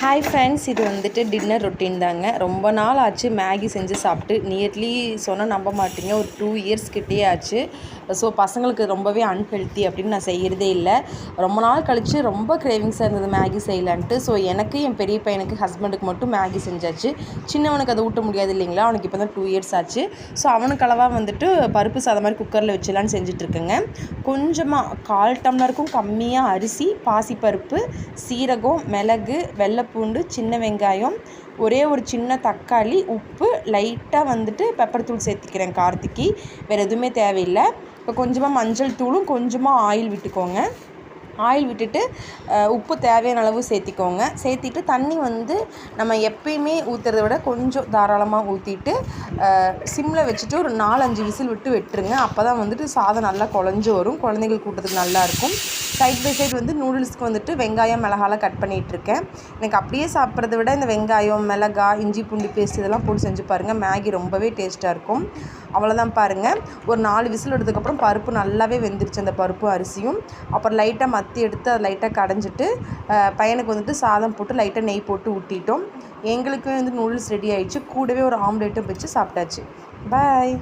Hi friends, இது வந்துட்டு dinner routine தாங்க. ரொம்ப நாள் ஆச்சு மேகி செஞ்சு சாப்பிட்டு. நியர்லி சொன்னால் நம்ப மாட்டீங்க, ஒரு 2 இயர்ஸ் கிட்டே ஆச்சு. ஸோ பசங்களுக்கு ரொம்பவே அன்ஹெல்த்தி அப்படின்னு நான் செய்கிறதே இல்லை. ரொம்ப நாள் கழித்து ரொம்ப கிரேவிங்ஸாக இருந்தது மேகி செய்யலான்ட்டு. ஸோ எனக்கு, என் பெரிய பையனுக்கு, ஹஸ்பண்டுக்கு மட்டும் மேகி செஞ்சாச்சு. சின்னவனுக்கு அதை ஊட்ட முடியாது இல்லைங்களா, அவனுக்கு இப்போ தான் 2 இயர்ஸ் ஆச்சு. ஸோ அவனுக்கு அளவாக வந்துட்டு பருப்பு சாதம் மாதிரி குக்கரில் வச்சலான்னு செஞ்சிட்ருக்கேங்க. கொஞ்சமாக 1/4 டம்ளருக்கும் கம்மியாக அரிசி, பாசிப்பருப்பு, சீரகம், மிளகு, வெள்ளைப்பூண்டு, சின்ன வெங்காயம், ஒரே ஒரு சின்ன தக்காளி, உப்பு, லைட்டாக வந்துட்டு பெப்பர் தூள் சேர்த்துக்கிறேன் காரத்துக்கு. வேறு எதுவுமே தேவையில்லை. இப்போ கொஞ்சமாக மஞ்சள் தூளும் கொஞ்சமாக ஆயில் விட்டுக்கோங்க. ஆயில் விட்டுட்டு உப்பு தேவையான அளவு சேர்த்திக்கோங்க. சேர்த்திட்டு தண்ணி வந்து நம்ம எப்பயுமே ஊற்றுறத விட கொஞ்சம் தாராளமாக ஊற்றிட்டு சிம்மில் வச்சுட்டு ஒரு 4-5 விசில் விட்டு வெட்டுருங்க. அப்போ தான் வந்துட்டு சாதம் நல்லா குழஞ்சி வரும். குழந்தைங்களுக்கு கூட்டத்துக்கு நல்லாயிருக்கும். சைட் பை சைடு வந்து நூடுல்ஸ்க்கு வந்துட்டு வெங்காயம், மிளகாலாம் கட் பண்ணிகிட்ருக்கேன். எனக்கு அப்படியே சாப்பிட்றத விட இந்த வெங்காயம், மிளகா, இஞ்சி பூண்டு பேஸ்ட் இதெல்லாம் போட்டு செஞ்சு பாருங்கள். மேகி ரொம்பவே டேஸ்ட்டாக இருக்கும். அவ்வளோதான் பாருங்கள். ஒரு 4 விசில் விட்டதுக்கப்புறம் பருப்பு நல்லாவே வெந்துருச்சு, அந்த பருப்பும் அரிசியும். அப்புறம் லைட்டாக மத்தி எடுத்து அதை லைட்டாக கடைஞ்சிட்டு பையனுக்கு வந்துட்டு சாதம் போட்டு லைட்டாக நெய் போட்டு ஊட்டிட்டோம். எங்களுக்குமே வந்து நூடுல்ஸ் ரெடி ஆகிடுச்சு. கூடவே ஒரு ஆம்லேட்டும் வச்சு சாப்பிட்டாச்சு. பாய்.